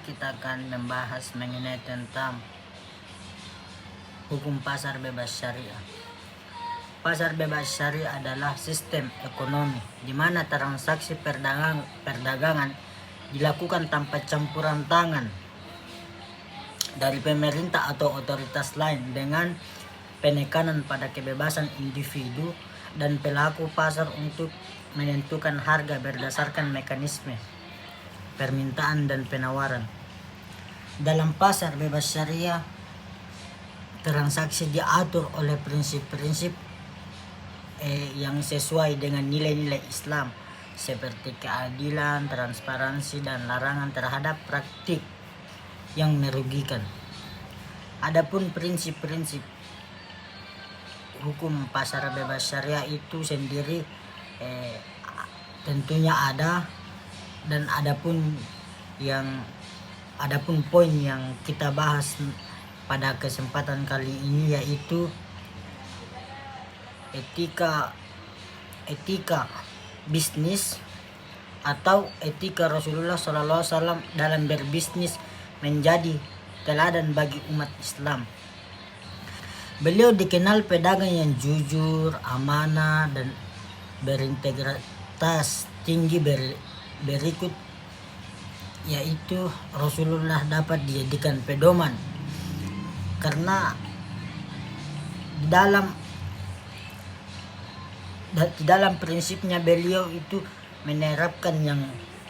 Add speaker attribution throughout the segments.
Speaker 1: kita akan membahas mengenai tentang hukum pasar bebas syariah. Pasar bebas syariah adalah sistem ekonomi di mana transaksi perdagangan dilakukan tanpa campuran tangan dari pemerintah atau otoritas lain, dengan penekanan pada kebebasan individu dan pelaku pasar untuk menentukan harga berdasarkan mekanisme permintaan dan penawaran. Dalam pasar bebas syariah, transaksi diatur oleh prinsip-prinsip yang sesuai dengan nilai-nilai Islam seperti keadilan, transparansi, dan larangan terhadap praktik yang merugikan. Adapun prinsip-prinsip hukum pasar bebas syariah itu sendiri tentunya ada, dan adapun poin yang kita bahas pada kesempatan kali ini yaitu etika bisnis atau etika Rasulullah SAW dalam berbisnis menjadi teladan bagi umat Islam. Beliau dikenal pedagang yang jujur, amanah, dan berintegritas tinggi. Berikut yaitu Rasulullah dapat dijadikan pedoman karena di dalam prinsipnya beliau itu menerapkan yang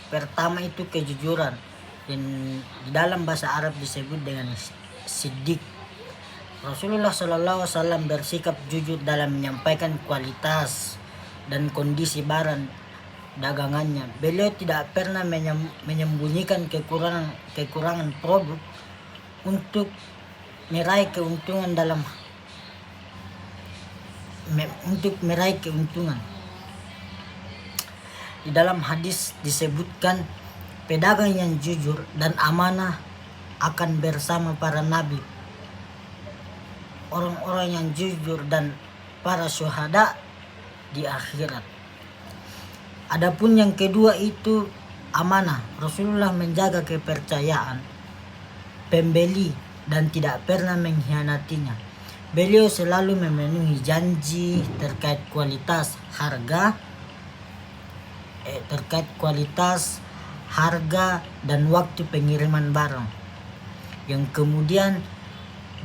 Speaker 1: pertama itu kejujuran, dan di dalam bahasa Arab disebut dengan siddiq. Rasulullah SAW bersikap jujur dalam menyampaikan kualitas dan kondisi barang dagangannya. Beliau tidak pernah menyembunyikan kekurangan produk untuk meraih keuntungan Di dalam hadis disebutkan pedagang yang jujur dan amanah akan bersama para nabi, orang-orang yang jujur, dan para syuhada di akhirat. Adapun yang kedua itu amanah. Rasulullah menjaga kepercayaan pembeli dan tidak pernah mengkhianatinya. Beliau selalu memenuhi janji terkait kualitas harga dan waktu pengiriman barang. Yang kemudian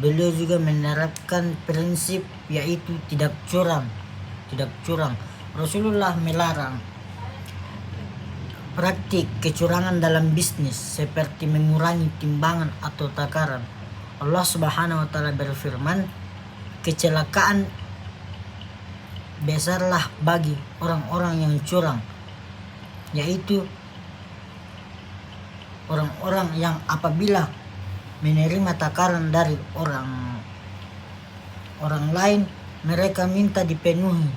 Speaker 1: beliau juga menerapkan prinsip yaitu tidak curang. Rasulullah melarang praktik kecurangan dalam bisnis seperti mengurangi timbangan atau takaran. Allah Subhanahu wa taala berfirman, kecelakaan besarlah bagi orang-orang yang curang, yaitu orang-orang yang apabila menerima takaran dari orang lain, mereka minta dipenuhi,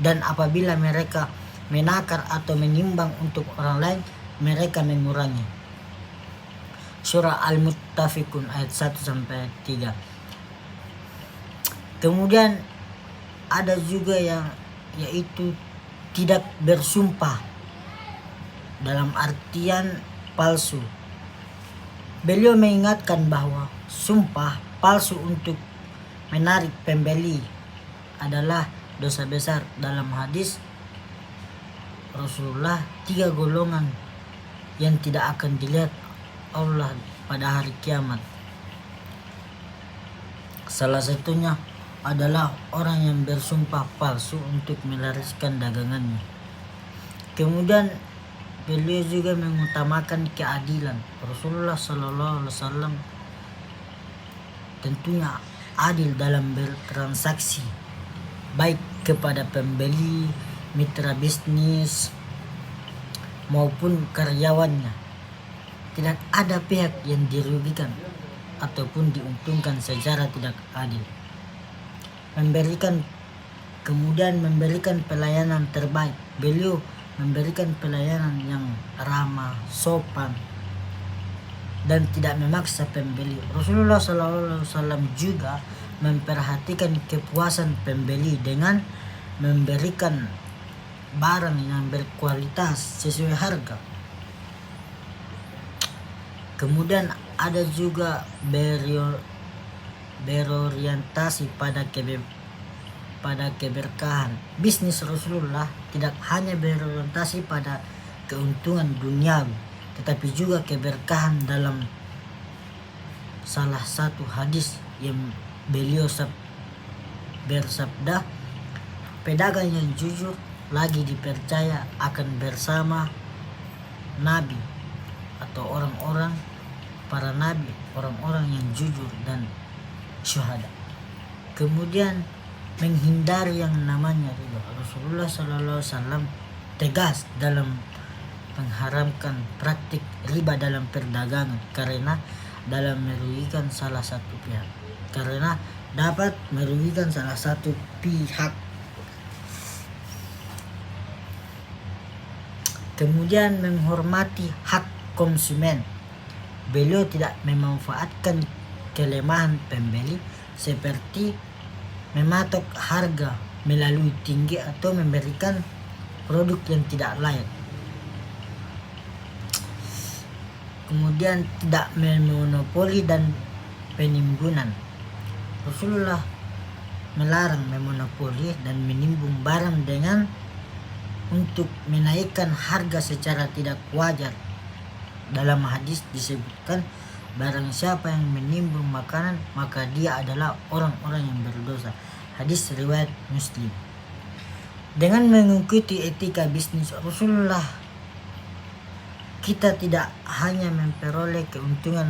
Speaker 1: dan apabila mereka menakar atau menimbang untuk orang lain, mereka mengurangi. Surah Al-Muttafiqun ayat 1-3. Kemudian ada juga yang yaitu tidak bersumpah dalam artian palsu. Beliau mengingatkan bahwa sumpah palsu untuk menarik pembeli adalah dosa besar. Dalam hadis Rasulullah, 3 golongan yang tidak akan dilihat Allah pada hari kiamat. Salah satunya adalah orang yang bersumpah palsu untuk melariskan dagangannya. Kemudian beliau juga mengutamakan keadilan. Rasulullah SAW tentunya adil dalam bertransaksi, baik kepada pembeli, mitra bisnis, maupun karyawannya. Tidak ada pihak yang dirugikan ataupun diuntungkan secara tidak adil. Kemudian memberikan pelayanan terbaik. Beliau memberikan pelayanan yang ramah, sopan, dan tidak memaksa pembeli. Rasulullah SAW juga memperhatikan kepuasan pembeli dengan memberikan barang yang berkualitas sesuai harga. Kemudian ada juga berorientasi pada keberkahan. Bisnis Rasulullah tidak hanya berorientasi pada keuntungan duniawi, tetapi juga keberkahan. Dalam salah satu hadis yang beliau bersabda, pedagang yang jujur lagi dipercaya akan bersama nabi atau para nabi, orang-orang yang jujur dan syuhada. Kemudian menghindari yang namanya riba. Rasulullah SAW tegas dalam mengharamkan praktik riba dalam perdagangan karena dapat merugikan salah satu pihak. Kemudian menghormati hak konsumen. Beliau tidak memanfaatkan kelemahan pembeli seperti mematok harga melalui tinggi atau memberikan produk yang tidak layak. Kemudian tidak memonopoli dan penimbunan. Rasulullah melarang memonopoli dan menimbun barang dengan untuk menaikkan harga secara tidak wajar. Dalam hadis disebutkan, barang siapa yang menimbun makanan maka dia adalah orang-orang yang berdosa. Hadis riwayat Muslim. Dengan mengikuti etika bisnis Rasulullah, kita tidak hanya memperoleh keuntungan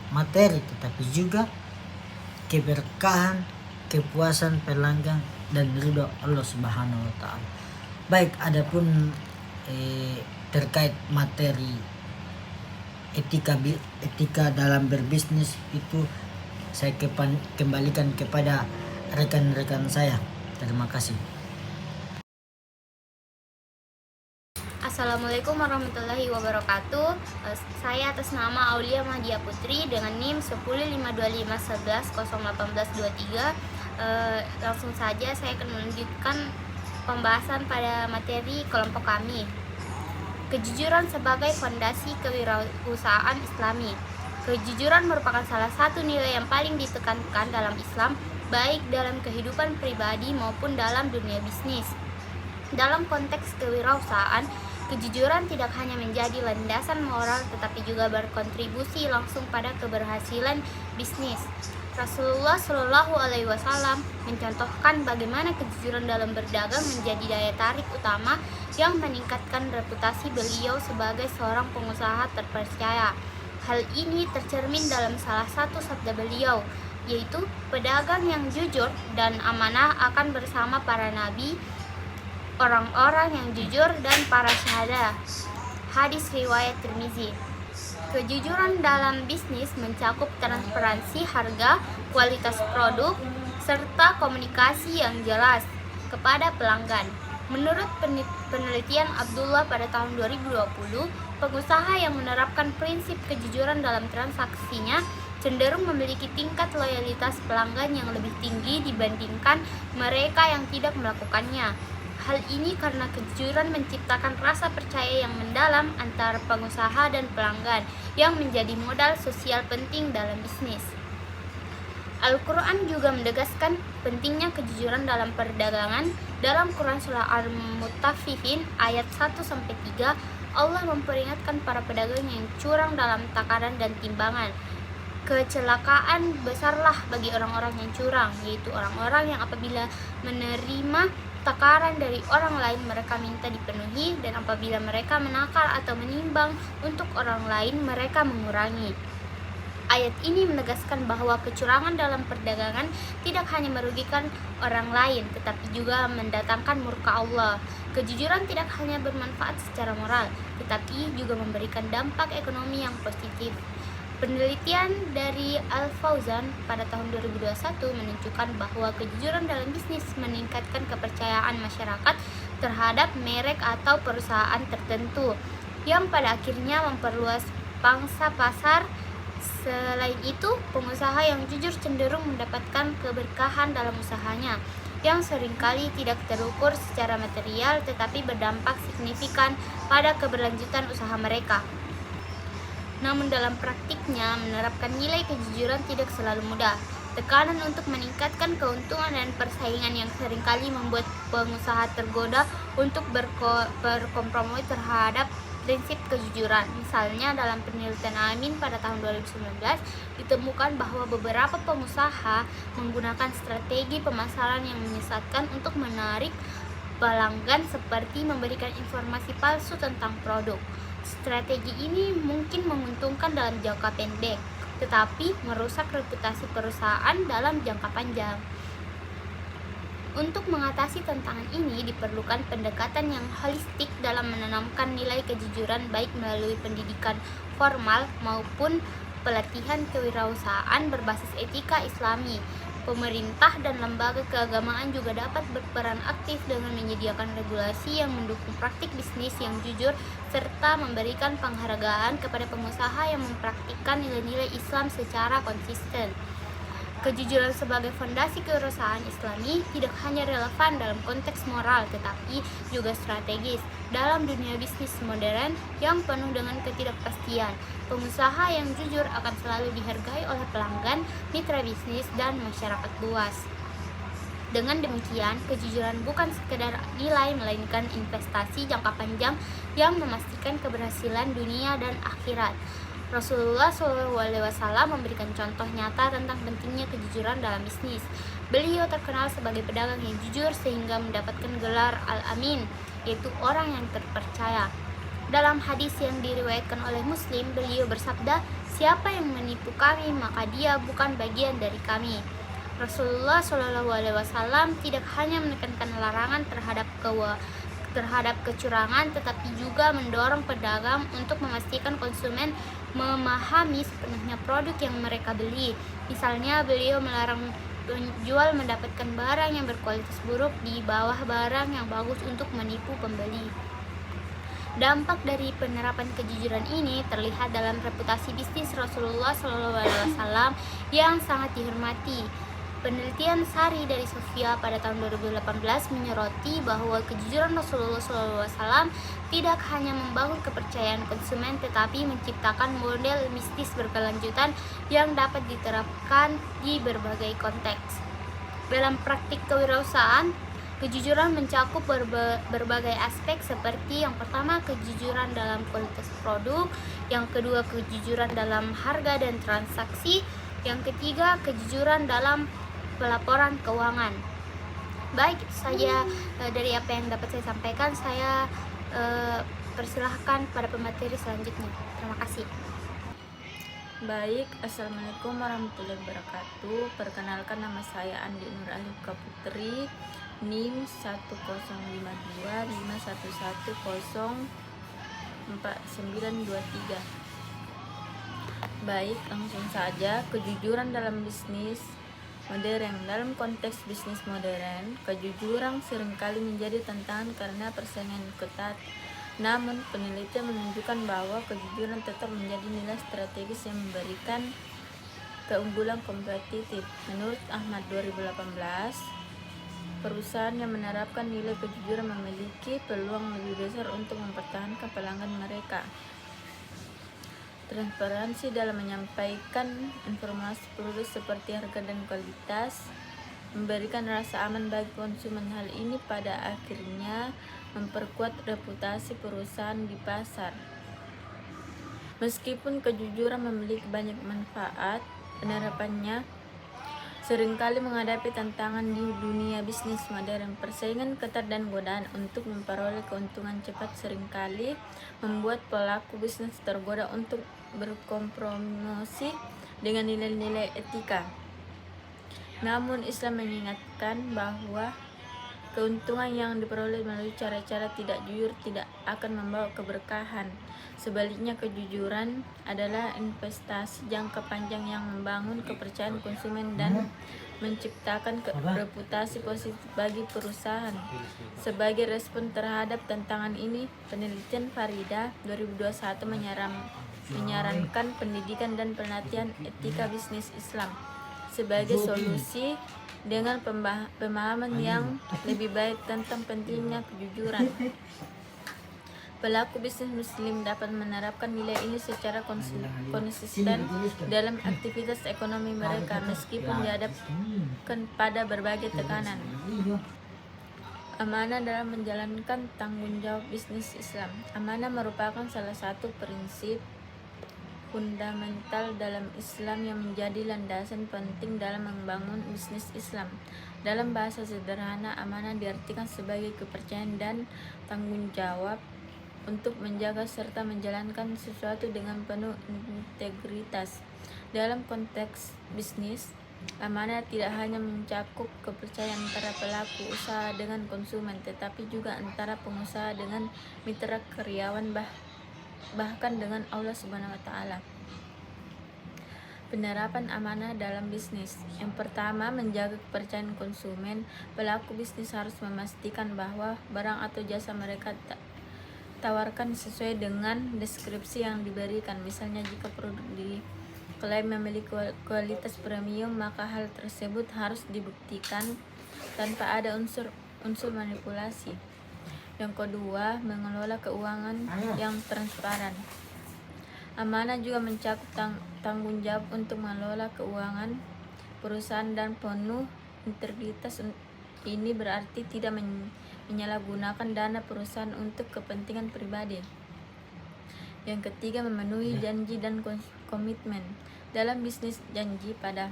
Speaker 1: materi tetapi juga keberkahan, kepuasan pelanggan dan ridho Allah Subhanahu wa taala. Baik, adapun terkait materi etika dalam berbisnis itu saya kembalikan kepada rekan-rekan saya. Terima kasih.
Speaker 2: Assalamualaikum warahmatullahi wabarakatuh. Saya atas nama Aulia Mahdia Putri dengan NIM 1052511823. Langsung saja saya akan melanjutkan pembahasan pada materi kelompok kami. Kejujuran sebagai fondasi kewirausahaan Islami. Kejujuran merupakan salah satu nilai yang paling ditekankan dalam Islam, baik dalam kehidupan pribadi maupun dalam dunia bisnis. Dalam konteks kewirausahaan, kejujuran tidak hanya menjadi landasan moral tetapi juga berkontribusi langsung pada keberhasilan bisnis. Rasulullah Shallallahu Alaihi Wasallam mencontohkan bagaimana kejujuran dalam berdagang menjadi daya tarik utama yang meningkatkan reputasi beliau sebagai seorang pengusaha terpercaya. Hal ini tercermin dalam salah satu sabda beliau, yaitu pedagang yang jujur dan amanah akan bersama para nabi, orang-orang yang jujur dan para syuhada. Hadis riwayat Tirmizi. Kejujuran dalam bisnis mencakup transparansi harga, kualitas produk, serta komunikasi yang jelas kepada pelanggan. Menurut penelitian Abdullah pada tahun 2020, pengusaha yang menerapkan prinsip kejujuran dalam transaksinya cenderung memiliki tingkat loyalitas pelanggan yang lebih tinggi dibandingkan mereka yang tidak melakukannya. Hal ini karena kejujuran menciptakan rasa percaya yang mendalam antara pengusaha dan pelanggan yang menjadi modal sosial penting dalam bisnis. Al-Quran juga menegaskan pentingnya kejujuran dalam perdagangan. Dalam Quran Surah Al-Mutaffifin ayat 1-3, Allah memperingatkan para pedagang yang curang dalam takaran dan timbangan. Kecelakaan besarlah bagi orang-orang yang curang, yaitu orang-orang yang apabila menerima takaran dari orang lain mereka minta dipenuhi, dan apabila mereka menakar atau menimbang untuk orang lain mereka mengurangi. Ayat ini menegaskan bahwa kecurangan dalam perdagangan tidak hanya merugikan orang lain tetapi juga mendatangkan murka Allah. Kejujuran tidak hanya bermanfaat secara moral tetapi juga memberikan dampak ekonomi yang positif. Penelitian dari Al-Fauzan pada tahun 2021 menunjukkan bahwa kejujuran dalam bisnis meningkatkan kepercayaan masyarakat terhadap merek atau perusahaan tertentu, yang pada akhirnya memperluas pangsa pasar. Selain itu, pengusaha yang jujur cenderung mendapatkan keberkahan dalam usahanya, yang seringkali tidak terukur secara material tetapi berdampak signifikan pada keberlanjutan usaha mereka. Namun dalam praktiknya, menerapkan nilai kejujuran tidak selalu mudah. Tekanan untuk meningkatkan keuntungan dan persaingan yang seringkali membuat pengusaha tergoda untuk berkompromi terhadap prinsip kejujuran. Misalnya dalam penelitian Amin pada tahun 2019 ditemukan bahwa beberapa pengusaha menggunakan strategi pemasaran yang menyesatkan untuk menarik pelanggan seperti memberikan informasi palsu tentang produk. Strategi ini mungkin menguntungkan dalam jangka pendek, tetapi merusak reputasi perusahaan dalam jangka panjang. Untuk mengatasi tantangan ini diperlukan pendekatan yang holistik dalam menanamkan nilai kejujuran baik melalui pendidikan formal maupun pelatihan kewirausahaan berbasis etika Islami. Pemerintah dan lembaga keagamaan juga dapat berperan aktif dengan menyediakan regulasi yang mendukung praktik bisnis yang jujur serta memberikan penghargaan kepada pengusaha yang mempraktikkan nilai-nilai Islam secara konsisten. Kejujuran sebagai fondasi kewirausahaan Islami tidak hanya relevan dalam konteks moral tetapi juga strategis. Dalam dunia bisnis modern yang penuh dengan ketidakpastian, pengusaha yang jujur akan selalu dihargai oleh pelanggan, mitra bisnis, dan masyarakat luas. Dengan demikian, kejujuran bukan sekedar nilai melainkan investasi jangka panjang yang memastikan keberhasilan dunia dan akhirat. Rasulullah SAW memberikan contoh nyata tentang pentingnya kejujuran dalam bisnis. Beliau terkenal sebagai pedagang yang jujur sehingga mendapatkan gelar Al-Amin, yaitu orang yang terpercaya. Dalam hadis yang diriwayatkan oleh Muslim, beliau bersabda, "Siapa yang menipu kami, maka dia bukan bagian dari kami." Rasulullah SAW tidak hanya menekankan larangan terhadap kecurangan, tetapi juga mendorong pedagang untuk memastikan konsumen memahami sepenuhnya produk yang mereka beli. Misalnya, beliau melarang penjual mendapatkan barang yang berkualitas buruk di bawah barang yang bagus untuk menipu pembeli. Dampak dari penerapan kejujuran ini terlihat dalam reputasi bisnis Rasulullah SAW yang sangat dihormati. Penelitian Sari dari Sofia pada tahun 2018 menyoroti bahwa kejujuran Rasulullah SAW tidak hanya membangun kepercayaan konsumen tetapi menciptakan model bisnis berkelanjutan yang dapat diterapkan di berbagai konteks. Dalam praktik kewirausahaan, kejujuran mencakup berbagai aspek seperti yang pertama kejujuran dalam kualitas produk, yang kedua kejujuran dalam harga dan transaksi, yang ketiga kejujuran dalam pelaporan keuangan. Baik, saya dari apa yang dapat saya sampaikan, saya persilahkan pada pemateri selanjutnya. Terima kasih.
Speaker 3: Baik, Assalamualaikum warahmatullahi wabarakatuh. Perkenalkan, nama saya Andi Nur Ahyuka Putri, NIM 1052511104923. Baik, langsung saja. Kejujuran dalam bisnis modern. Dalam konteks bisnis modern, kejujuran seringkali menjadi tantangan karena persaingan ketat. Namun, penelitian menunjukkan bahwa kejujuran tetap menjadi nilai strategis yang memberikan keunggulan kompetitif. Menurut Ahmad 2018, perusahaan yang menerapkan nilai kejujuran memiliki peluang lebih besar untuk mempertahankan pelanggan mereka. Transparansi dalam menyampaikan informasi produk seperti harga dan kualitas memberikan rasa aman bagi konsumen. Hal ini pada akhirnya memperkuat reputasi perusahaan di pasar. Meskipun kejujuran memiliki banyak manfaat, penerapannya seringkali menghadapi tantangan di dunia bisnis modern. Persaingan ketat dan godaan untuk memperoleh keuntungan cepat seringkali membuat pelaku bisnis tergoda untuk berkompromi dengan nilai-nilai etika. Namun, Islam mengingatkan bahwa keuntungan yang diperoleh melalui cara-cara tidak jujur tidak akan membawa keberkahan. Sebaliknya, kejujuran adalah investasi jangka panjang yang membangun kepercayaan konsumen dan menciptakan reputasi positif bagi perusahaan. Sebagai respon terhadap tantangan ini, penelitian Farida 2021 menyarankan pendidikan dan pelatihan etika bisnis Islam sebagai solusi dengan pemahaman yang lebih baik tentang pentingnya kejujuran. Pelaku bisnis muslim dapat menerapkan nilai ini secara konsisten dalam aktivitas ekonomi mereka meskipun dihadapkan pada berbagai tekanan. Amanah dalam menjalankan tanggung jawab bisnis Islam. Amanah merupakan salah satu prinsip fundamental dalam Islam yang menjadi landasan penting dalam membangun bisnis Islam. Dalam bahasa sederhana, amanah diartikan sebagai kepercayaan dan tanggung jawab untuk menjaga serta menjalankan sesuatu dengan penuh integritas. Dalam konteks bisnis, amanah tidak hanya mencakup kepercayaan antara pelaku usaha dengan konsumen, tetapi juga antara pengusaha dengan mitra karyawan, bahkan dengan Allah Subhanahu wa taala. Penerapan amanah dalam bisnis. Yang pertama, menjaga kepercayaan konsumen. Pelaku bisnis harus memastikan bahwa barang atau jasa mereka tawarkan sesuai dengan deskripsi yang diberikan. Misalnya, jika produk diklaim memiliki kualitas premium, maka hal tersebut harus dibuktikan tanpa ada unsur manipulasi. Yang kedua, mengelola keuangan yang transparan. Amanah juga mencakup tanggung jawab untuk mengelola keuangan perusahaan dan penuh integritas. Ini berarti tidak menyalahgunakan dana perusahaan untuk kepentingan pribadi. Yang ketiga, memenuhi janji dan komitmen. Dalam bisnis, janji pada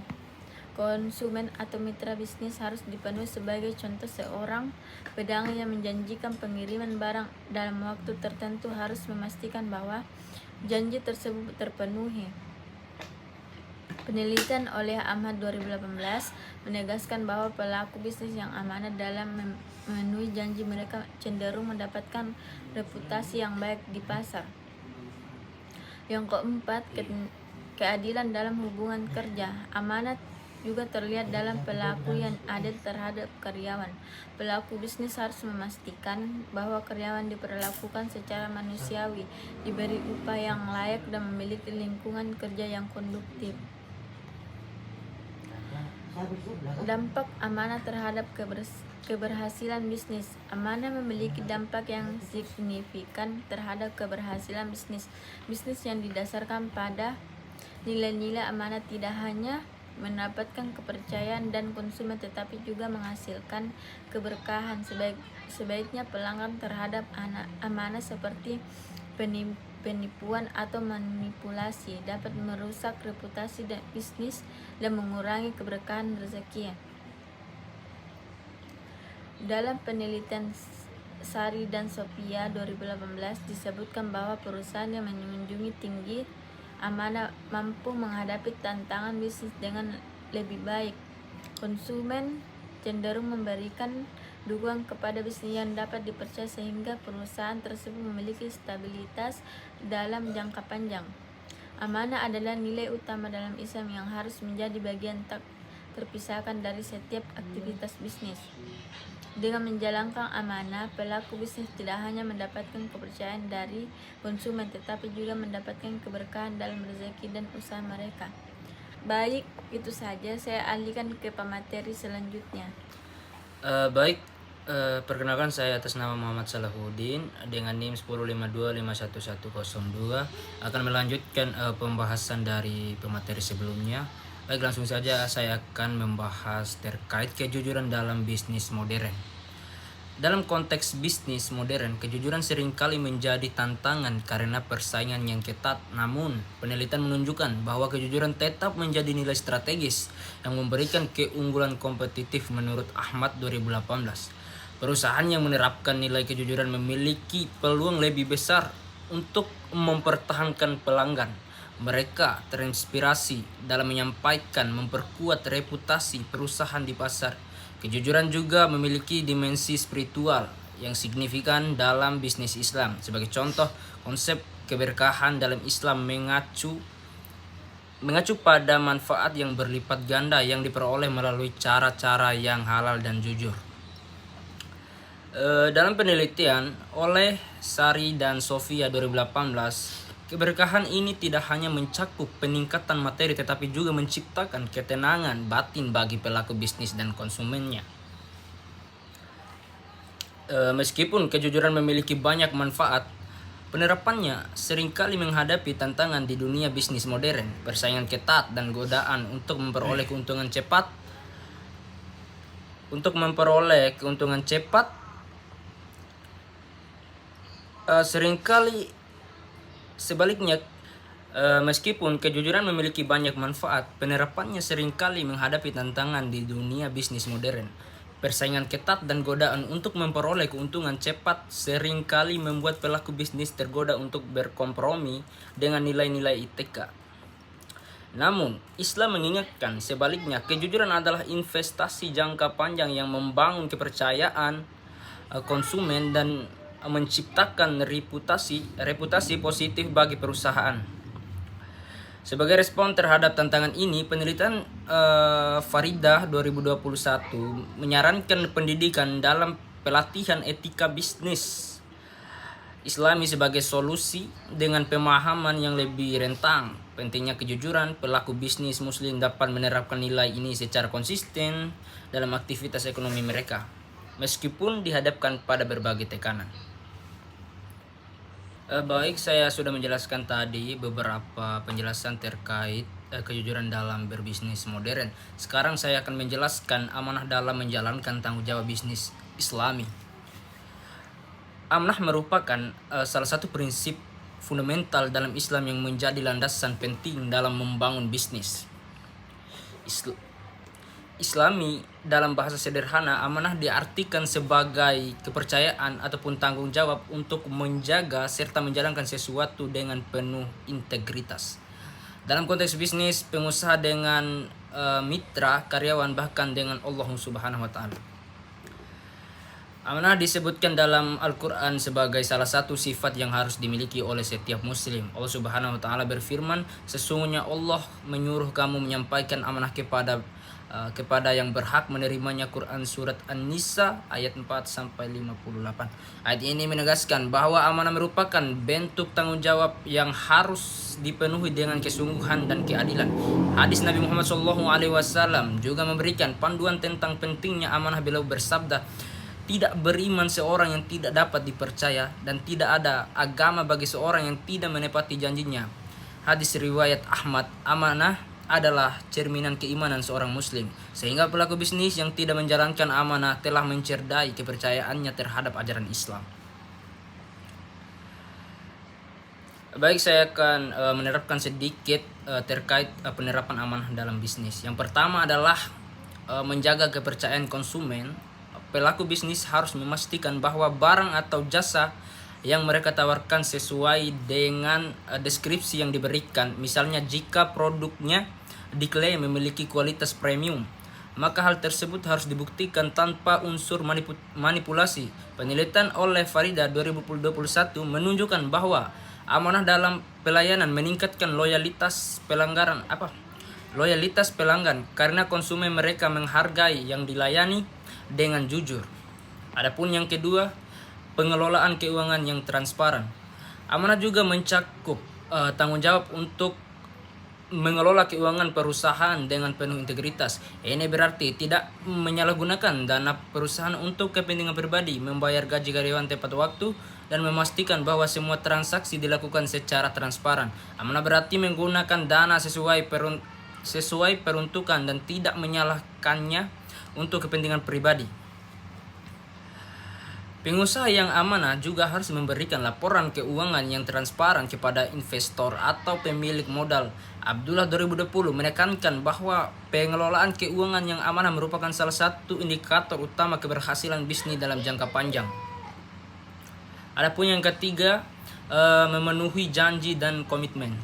Speaker 3: konsumen atau mitra bisnis harus dipenuhi. Sebagai contoh, seorang pedagang yang menjanjikan pengiriman barang dalam waktu tertentu harus memastikan bahwa janji tersebut terpenuhi. Penelitian oleh Ahmad 2018 menegaskan bahwa pelaku bisnis yang amanah dalam memenuhi janji mereka cenderung mendapatkan reputasi yang baik di pasar. Yang keempat, keadilan dalam hubungan kerja. Amanah juga terlihat dalam pelaku yang adil terhadap karyawan. Pelaku bisnis harus memastikan bahwa karyawan diperlakukan secara manusiawi, diberi upah yang layak, dan memiliki lingkungan kerja yang konduktif. Dampak amanah terhadap keberhasilan bisnis. Amanah memiliki dampak yang signifikan terhadap keberhasilan bisnis. Bisnis yang didasarkan pada nilai-nilai amanah tidak hanya mendapatkan kepercayaan dan konsumen, tetapi juga menghasilkan keberkahan. Sebaiknya pelanggan terhadap amanah seperti penipuan atau manipulasi dapat merusak reputasi dan bisnis dan mengurangi keberkahan rezeki. Dalam penelitian Sari dan Sophia 2018 disebutkan bahwa perusahaan yang menjunjung tinggi amanah mampu menghadapi tantangan bisnis dengan lebih baik. Konsumen cenderung memberikan dukungan kepada bisnis yang dapat dipercaya sehingga perusahaan tersebut memiliki stabilitas dalam jangka panjang. Amanah adalah nilai utama dalam Islam yang harus menjadi bagian tak terpisahkan dari setiap aktivitas bisnis. Dengan menjalankan amanah, pelaku bisnis tidak hanya mendapatkan kepercayaan dari konsumen, tetapi juga mendapatkan keberkahan dalam rezeki dan usaha mereka. Baik, itu saja. Saya alihkan ke pemateri selanjutnya.
Speaker 4: Perkenalkan, saya atas nama Muhammad Salahuddin dengan NIM 1052511102 akan melanjutkan pembahasan dari pemateri sebelumnya. Baik, langsung saja saya akan membahas terkait kejujuran dalam bisnis modern. Dalam konteks bisnis modern, kejujuran seringkali menjadi tantangan karena persaingan yang ketat. Namun, penelitian menunjukkan bahwa kejujuran tetap menjadi nilai strategis yang memberikan keunggulan kompetitif menurut Ahmad 2018. Perusahaan yang menerapkan nilai kejujuran memiliki peluang lebih besar untuk mempertahankan pelanggan. Mereka terinspirasi dalam menyampaikan, memperkuat reputasi perusahaan di pasar. Kejujuran juga memiliki dimensi spiritual yang signifikan dalam bisnis Islam. Sebagai contoh, konsep keberkahan dalam Islam mengacu pada manfaat yang berlipat ganda yang diperoleh melalui cara-cara yang halal dan jujur. Dalam penelitian oleh Sari dan Sophia 2018, keberkahan ini tidak hanya mencakup peningkatan materi tetapi juga menciptakan ketenangan batin bagi pelaku bisnis dan konsumennya. Meskipun kejujuran memiliki banyak manfaat, Penerapannya seringkali menghadapi tantangan di dunia bisnis modern, persaingan ketat dan godaan untuk memperoleh keuntungan cepat. Seringkali sebaliknya, meskipun kejujuran memiliki banyak manfaat, penerapannya seringkali menghadapi tantangan di dunia bisnis modern. Persaingan ketat dan godaan untuk memperoleh keuntungan cepat seringkali membuat pelaku bisnis tergoda untuk berkompromi dengan nilai-nilai ITK. Namun, Islam mengingatkan sebaliknya, kejujuran adalah investasi jangka panjang yang membangun kepercayaan konsumen dan menciptakan reputasi positif bagi perusahaan. Sebagai respon terhadap tantangan ini, penelitian Faridah 2021 menyarankan pendidikan dalam pelatihan etika bisnis Islami sebagai solusi dengan pemahaman yang lebih rentang. Pentingnya kejujuran, pelaku bisnis muslim dapat menerapkan nilai ini secara konsisten dalam aktivitas ekonomi mereka, meskipun dihadapkan pada berbagai tekanan. Baik, saya sudah menjelaskan tadi beberapa penjelasan terkait kejujuran dalam berbisnis modern. Sekarang saya akan menjelaskan amanah dalam menjalankan tanggung jawab bisnis Islami. Amanah merupakan salah satu prinsip fundamental dalam Islam yang menjadi landasan penting dalam membangun bisnis Islami. Dalam bahasa sederhana, amanah diartikan sebagai kepercayaan ataupun tanggung jawab untuk menjaga serta menjalankan sesuatu dengan penuh integritas. Dalam konteks bisnis, pengusaha dengan mitra, karyawan, bahkan dengan Allah Subhanahu wa taala. Amanah disebutkan dalam Al-Quran sebagai salah satu sifat yang harus dimiliki oleh setiap muslim. Allah Subhanahu wa taala berfirman, sesungguhnya Allah menyuruh kamu menyampaikan amanah kepada yang berhak menerimanya. Quran surat An-Nisa ayat 4-58. Ayat ini menegaskan bahwa amanah merupakan bentuk tanggung jawab yang harus dipenuhi dengan kesungguhan dan keadilan. Hadis Nabi Muhammad SAW juga memberikan panduan tentang pentingnya amanah. Beliau bersabda, tidak beriman seorang yang tidak dapat dipercaya, dan tidak ada agama bagi seorang yang tidak menepati janjinya. Hadis riwayat Ahmad. Amanah adalah cerminan keimanan seorang muslim, sehingga pelaku bisnis yang tidak menjalankan amanah telah mencerdai kepercayaannya terhadap ajaran Islam. Baik, saya akan menerapkan sedikit terkait penerapan amanah dalam bisnis. Yang pertama adalah menjaga kepercayaan konsumen. Pelaku bisnis harus memastikan bahwa barang atau jasa yang mereka tawarkan sesuai dengan deskripsi yang diberikan. Misalnya, jika produknya diklaim memiliki kualitas premium, maka hal tersebut harus dibuktikan tanpa unsur manipulasi. Penelitian oleh Faridah 2021 menunjukkan bahwa amanah dalam pelayanan meningkatkan loyalitas pelanggan karena konsumen mereka menghargai yang dilayani dengan jujur. Adapun yang kedua, pengelolaan keuangan yang transparan. Amanah juga mencakup tanggung jawab untuk mengelola keuangan perusahaan dengan penuh integritas. Ini berarti tidak menyalahgunakan dana perusahaan untuk kepentingan pribadi, membayar gaji karyawan tepat waktu, dan memastikan bahwa semua transaksi dilakukan secara transparan. Amanah berarti menggunakan dana sesuai peruntukan dan tidak menyalahkannya untuk kepentingan pribadi. Pengusaha yang amanah juga harus memberikan laporan keuangan yang transparan kepada investor atau pemilik modal. Abdullah 2020 menekankan bahwa pengelolaan keuangan yang amanah merupakan salah satu indikator utama keberhasilan bisnis dalam jangka panjang. Adapun yang ketiga, memenuhi janji dan komitmen.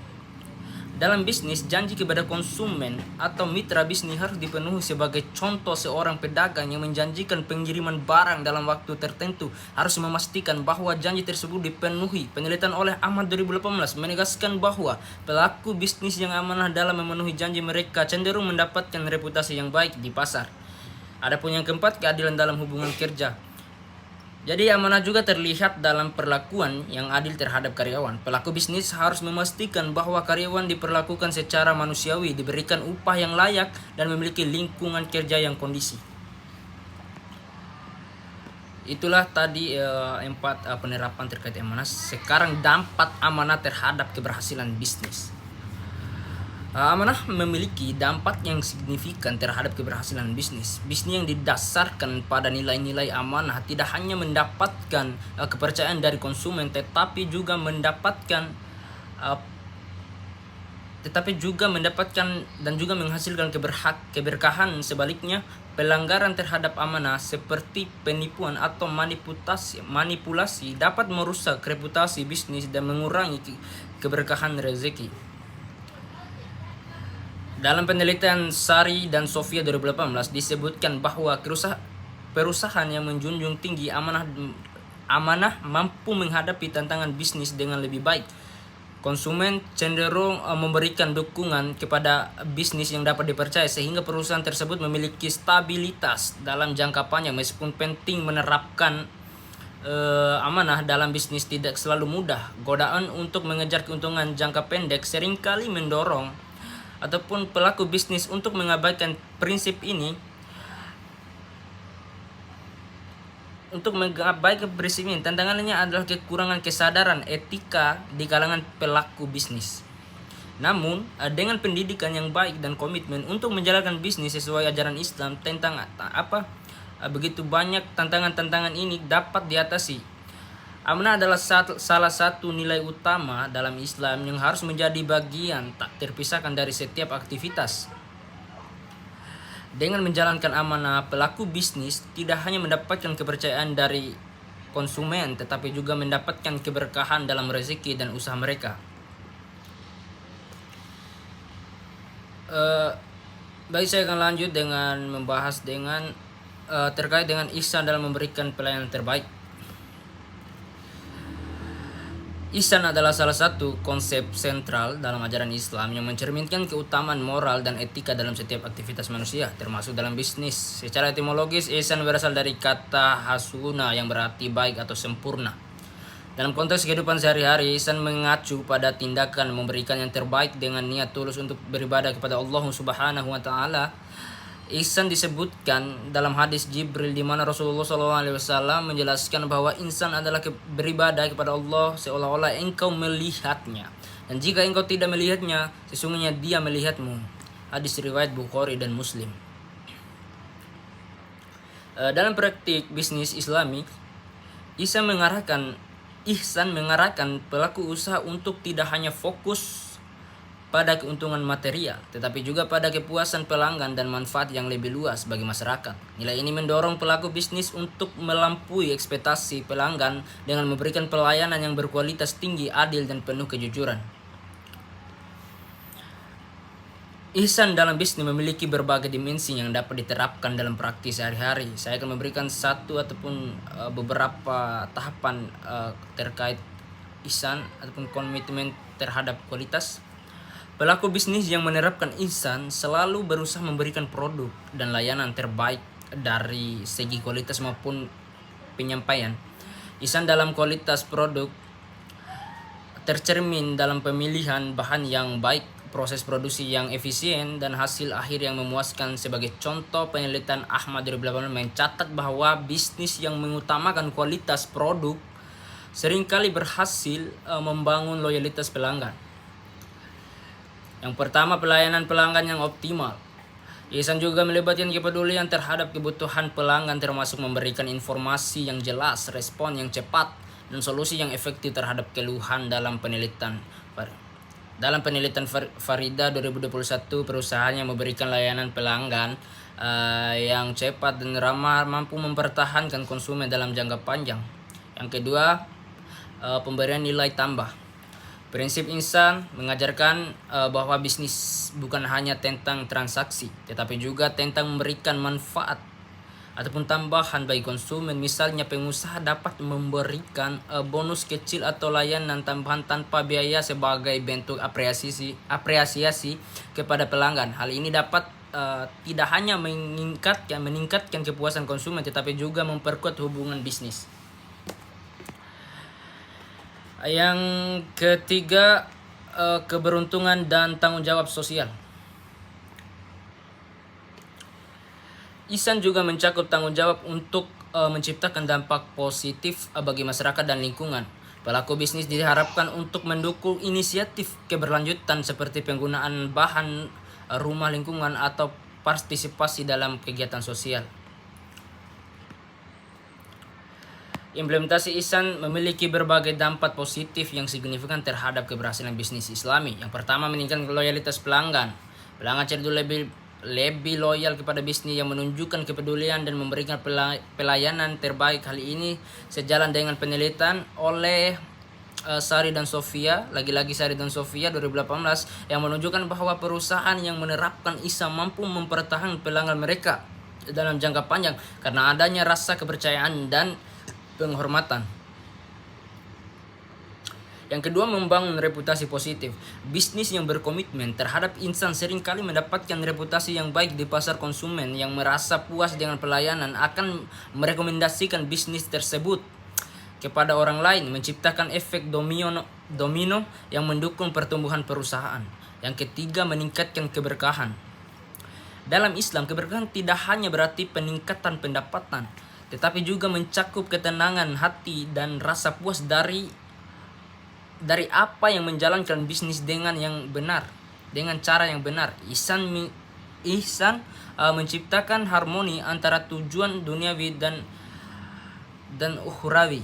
Speaker 4: Dalam bisnis, janji kepada konsumen atau mitra bisnis harus dipenuhi. Sebagai contoh, seorang pedagang yang menjanjikan pengiriman barang dalam waktu tertentu harus memastikan bahwa janji tersebut dipenuhi. Penelitian oleh Ahmad 2018 menegaskan bahwa pelaku bisnis yang amanah dalam memenuhi janji mereka cenderung mendapatkan reputasi yang baik di pasar. Adapun yang keempat, keadilan dalam hubungan kerja. Jadi amanah juga terlihat dalam perlakuan yang adil terhadap karyawan. Pelaku bisnis harus memastikan bahwa karyawan diperlakukan secara manusiawi, diberikan upah yang layak, dan memiliki lingkungan kerja yang kondisi. Itulah tadi 4 penerapan terkait amanah. Sekarang dampak amanah terhadap keberhasilan bisnis. Amanah memiliki dampak yang signifikan terhadap keberhasilan bisnis. Bisnis yang didasarkan pada nilai-nilai amanah tidak hanya mendapatkan kepercayaan dari konsumen, tetapi juga mendapatkan dan juga menghasilkan keberkahan. Sebaliknya, pelanggaran terhadap amanah seperti penipuan atau manipulasi dapat merusak reputasi bisnis dan mengurangi keberkahan rezeki. Dalam penelitian Sari dan Sofia 2018 disebutkan bahwa perusahaan yang menjunjung tinggi amanah mampu menghadapi tantangan bisnis dengan lebih baik. Konsumen cenderung memberikan dukungan kepada bisnis yang dapat dipercaya, sehingga perusahaan tersebut memiliki stabilitas dalam jangka panjang. Meskipun penting menerapkan amanah dalam bisnis tidak selalu mudah, godaan untuk mengejar keuntungan jangka pendek seringkali mendorong ataupun pelaku bisnis untuk mengabaikan prinsip ini. Tantangannya adalah kekurangan kesadaran etika di kalangan pelaku bisnis. Namun, dengan pendidikan yang baik dan komitmen untuk menjalankan bisnis sesuai ajaran Islam, begitu banyak tantangan-tantangan ini dapat diatasi. Amanah adalah salah satu nilai utama dalam Islam yang harus menjadi bagian tak terpisahkan dari setiap aktivitas. Dengan menjalankan amanah, pelaku bisnis tidak hanya mendapatkan kepercayaan dari konsumen, tetapi juga mendapatkan keberkahan dalam rezeki dan usaha mereka. Baik, saya akan lanjut dengan membahas terkait dengan ihsan dalam memberikan pelayanan terbaik. Ihsan adalah salah satu konsep sentral dalam ajaran Islam yang mencerminkan keutamaan moral dan etika dalam setiap aktivitas manusia, termasuk dalam bisnis. Secara etimologis, ihsan berasal dari kata hasuna yang berarti baik atau sempurna. Dalam konteks kehidupan sehari-hari, ihsan mengacu pada tindakan memberikan yang terbaik dengan niat tulus untuk beribadah kepada Allah Subhanahu wa taala. Ihsan disebutkan dalam hadis Jibril di mana Rasulullah SAW menjelaskan bahwa insan adalah beribadah kepada Allah seolah-olah engkau melihatnya, dan jika engkau tidak melihatnya, sesungguhnya Dia melihatmu. Hadis riwayat Bukhari dan Muslim. Dalam praktik bisnis Islami, ihsan mengarahkan pelaku usaha untuk tidak hanya fokus pada keuntungan material, tetapi juga pada kepuasan pelanggan dan manfaat yang lebih luas bagi masyarakat. Nilai ini mendorong pelaku bisnis untuk melampaui ekspektasi pelanggan dengan memberikan pelayanan yang berkualitas tinggi, adil, dan penuh kejujuran. Ihsan dalam bisnis memiliki berbagai dimensi yang dapat diterapkan dalam praktis sehari-hari. Saya akan memberikan beberapa tahapan terkait ihsan ataupun komitmen terhadap kualitas. Pelaku bisnis yang menerapkan ihsan selalu berusaha memberikan produk dan layanan terbaik dari segi kualitas maupun penyampaian. Ihsan dalam kualitas produk tercermin dalam pemilihan bahan yang baik, proses produksi yang efisien, dan hasil akhir yang memuaskan. Sebagai contoh, penelitian Ahmad 2018 mencatat bahwa bisnis yang mengutamakan kualitas produk seringkali berhasil membangun loyalitas pelanggan. Yang pertama, pelayanan pelanggan yang optimal. Ihsan juga melibatkan kepedulian terhadap kebutuhan pelanggan, termasuk memberikan informasi yang jelas, respon yang cepat, dan solusi yang efektif terhadap keluhan. Dalam penelitian Farida 2021, perusahaan yang memberikan layanan pelanggan yang cepat dan ramah mampu mempertahankan konsumen dalam jangka panjang. Yang kedua, pemberian nilai tambah. Prinsip ihsan mengajarkan bahwa bisnis bukan hanya tentang transaksi, tetapi juga tentang memberikan manfaat ataupun tambahan bagi konsumen. Misalnya, pengusaha dapat memberikan bonus kecil atau layanan tambahan tanpa biaya sebagai bentuk apresiasi kepada pelanggan. Hal ini dapat tidak hanya meningkatkan kepuasan konsumen, tetapi juga memperkuat hubungan bisnis. Yang ketiga, keberuntungan dan tanggung jawab sosial. Ihsan juga mencakup tanggung jawab untuk menciptakan dampak positif bagi masyarakat dan lingkungan. Pelaku bisnis diharapkan untuk mendukung inisiatif keberlanjutan seperti penggunaan bahan rumah lingkungan atau partisipasi dalam kegiatan sosial. Implementasi ihsan memiliki berbagai dampak positif yang signifikan terhadap keberhasilan bisnis Islami. Yang pertama, meningkatkan loyalitas pelanggan. Pelanggan cenderung lebih loyal kepada bisnis yang menunjukkan kepedulian dan memberikan pelayanan terbaik. Hal ini sejalan dengan penelitian oleh Sari dan Sofia, lagi-lagi Sari dan Sofia 2018 yang menunjukkan bahwa perusahaan yang menerapkan ihsan mampu mempertahankan pelanggan mereka dalam jangka panjang karena adanya rasa kepercayaan dan penghormatan. Yang kedua, membangun reputasi positif. Bisnis yang berkomitmen terhadap ihsan seringkali mendapatkan reputasi yang baik di pasar. Konsumen yang merasa puas dengan pelayanan akan merekomendasikan bisnis tersebut kepada orang lain, menciptakan efek domino yang mendukung pertumbuhan perusahaan. Yang ketiga, meningkatkan keberkahan. Dalam Islam, keberkahan tidak hanya berarti peningkatan pendapatan, tetapi juga mencakup ketenangan hati dan rasa puas dari apa yang menjalankan bisnis dengan cara yang benar. Ihsan menciptakan harmoni antara tujuan duniawi dan ukhrawi,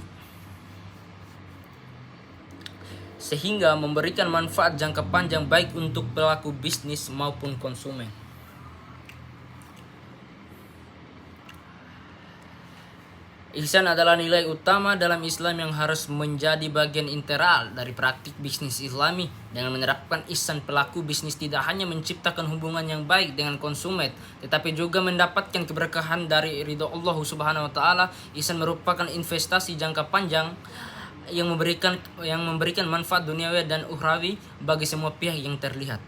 Speaker 4: sehingga memberikan manfaat jangka panjang baik untuk pelaku bisnis maupun konsumen. Ihsan adalah nilai utama dalam Islam yang harus menjadi bagian integral dari praktik bisnis Islami. Dengan menerapkan ihsan, pelaku bisnis tidak hanya menciptakan hubungan yang baik dengan konsumen, tetapi juga mendapatkan keberkahan dari ridho Allah Subhanahu wa taala. Ihsan merupakan investasi jangka panjang yang memberikan manfaat duniawi dan ukhrawi bagi semua pihak yang terlihat.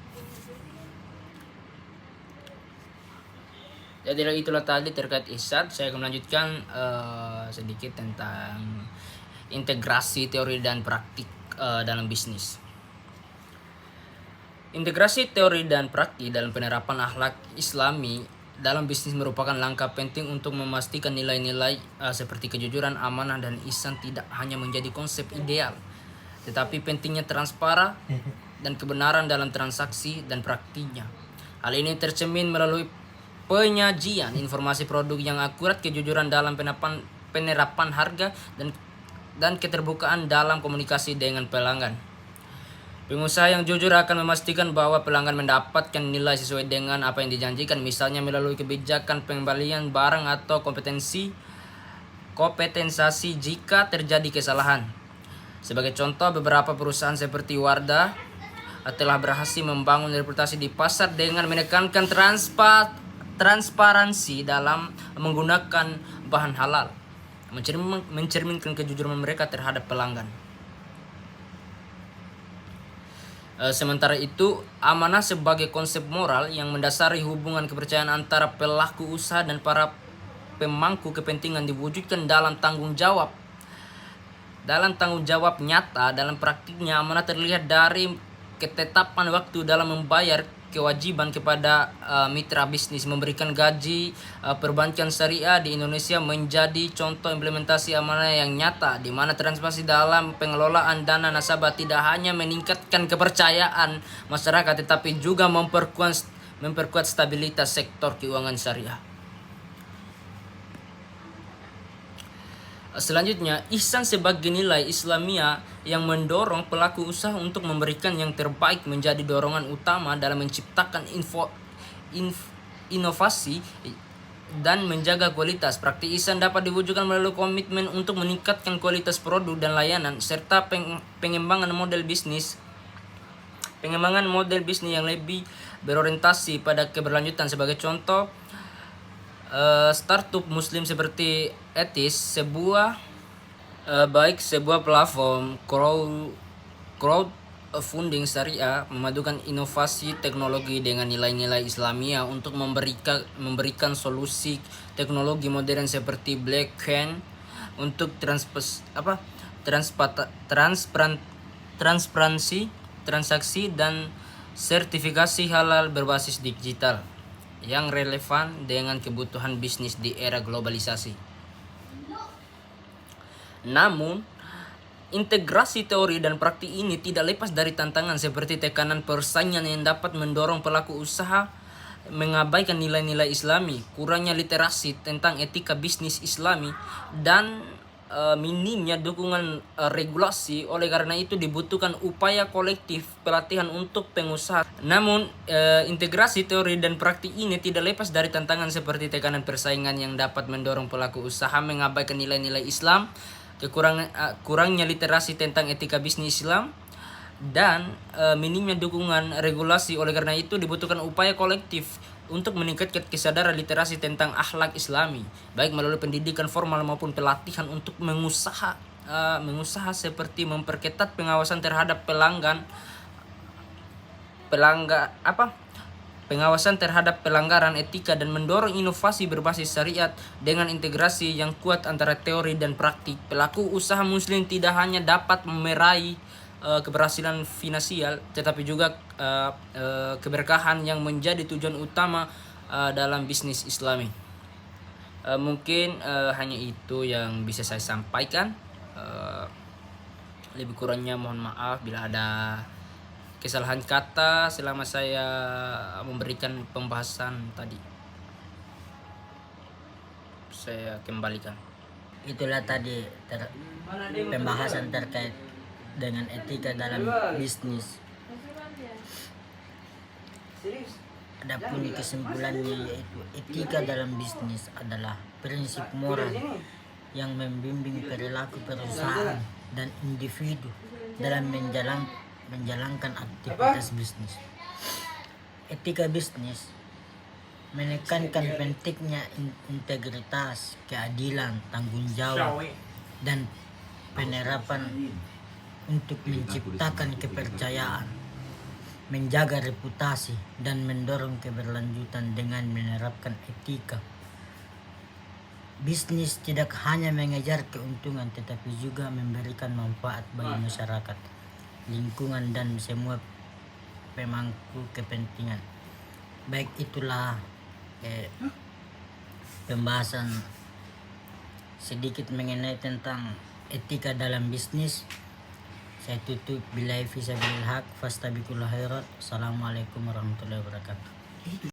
Speaker 4: Jadi itulah tadi terkait ihsan. Saya akan melanjutkan sedikit tentang integrasi teori dan praktik dalam bisnis. Integrasi teori dan praktik dalam penerapan akhlak Islami dalam bisnis merupakan langkah penting untuk memastikan nilai-nilai seperti kejujuran, amanah, dan ihsan tidak hanya menjadi konsep ideal, tetapi pentingnya transparan dan kebenaran dalam transaksi dan praktiknya. Hal ini tercermin melalui penyajian informasi produk yang akurat, kejujuran dalam penerapan harga, dan keterbukaan dalam komunikasi dengan pelanggan. Pengusaha yang jujur akan memastikan bahwa pelanggan mendapatkan nilai sesuai dengan apa yang dijanjikan, misalnya melalui kebijakan pengembalian barang atau kompensasi jika terjadi kesalahan. Sebagai contoh, beberapa perusahaan seperti Wardah telah berhasil membangun reputasi di pasar dengan menekankan transparansi dalam menggunakan bahan halal, mencerminkan kejujuran mereka terhadap pelanggan. Sementara itu, amanah sebagai konsep moral yang mendasari hubungan kepercayaan antara pelaku usaha dan para pemangku kepentingan diwujudkan dalam tanggung jawab nyata. Dalam praktiknya, amanah terlihat dari ketetapan waktu dalam membayar kewajiban kepada mitra bisnis. Memberikan gaji perbankan syariah di Indonesia menjadi contoh implementasi amanah yang nyata, di mana transparansi dalam pengelolaan dana nasabah tidak hanya meningkatkan kepercayaan masyarakat, tetapi juga memperkuat stabilitas sektor keuangan syariah. Selanjutnya, ihsan sebagai nilai Islamiyah yang mendorong pelaku usaha untuk memberikan yang terbaik menjadi dorongan utama dalam menciptakan inovasi dan menjaga kualitas. Praktik ihsan dapat diwujudkan melalui komitmen untuk meningkatkan kualitas produk dan layanan, serta pengembangan model bisnis yang lebih berorientasi pada keberlanjutan. Sebagai contoh, startup muslim seperti Etis, sebuah platform crowdfunding syariah, memadukan inovasi teknologi dengan nilai-nilai Islamiyah untuk memberikan solusi teknologi modern seperti blockchain untuk transparansi transaksi dan sertifikasi halal berbasis digital yang relevan dengan kebutuhan bisnis di era globalisasi. Namun, integrasi teori dan praktik ini tidak lepas dari tantangan seperti tekanan persaingan yang dapat mendorong pelaku usaha mengabaikan nilai-nilai Islami, kurangnya literasi tentang etika bisnis Islami, dan minimnya dukungan regulasi. Oleh karena itu dibutuhkan upaya kolektif pelatihan untuk pengusaha. Namun integrasi teori dan praktik ini tidak lepas dari tantangan seperti tekanan persaingan yang dapat mendorong pelaku usaha mengabaikan nilai-nilai Islam, kurangnya literasi tentang etika bisnis Islam, dan minimnya dukungan regulasi. Oleh karena itu dibutuhkan upaya kolektif untuk meningkatkan kesadaran literasi tentang akhlak Islami, baik melalui pendidikan formal maupun pelatihan untuk mengusaha seperti memperketat pengawasan terhadap pengawasan terhadap pelanggaran etika dan mendorong inovasi berbasis syariat. Dengan integrasi yang kuat antara teori dan praktik, pelaku usaha muslim tidak hanya dapat meraih keberhasilan finansial, tetapi juga keberkahan yang menjadi tujuan utama dalam bisnis Islami. Mungkin hanya itu yang bisa saya sampaikan. Lebih kurangnya mohon maaf bila ada kesalahan kata selama saya memberikan pembahasan tadi. Saya kembalikan.
Speaker 1: Itulah tadi pembahasan terkait dengan etika dalam bisnis. Adapun kesimpulannya yaitu etika dalam bisnis adalah prinsip moral yang membimbing perilaku perusahaan dan individu dalam menjalankan aktivitas bisnis. Etika bisnis menekankan pentingnya integritas, keadilan, tanggung jawab, dan penerapan untuk menciptakan kepercayaan, menjaga reputasi, dan mendorong keberlanjutan dengan menerapkan etika. Bisnis tidak hanya mengejar keuntungan tetapi juga memberikan manfaat bagi masyarakat, lingkungan, dan semua pemangku kepentingan. Baik, itulah pembahasan sedikit mengenai tentang etika dalam bisnis. Saya tutup billahi fisabilil haq fastabiqul khairat. Assalamualaikum warahmatullahi wabarakatuh.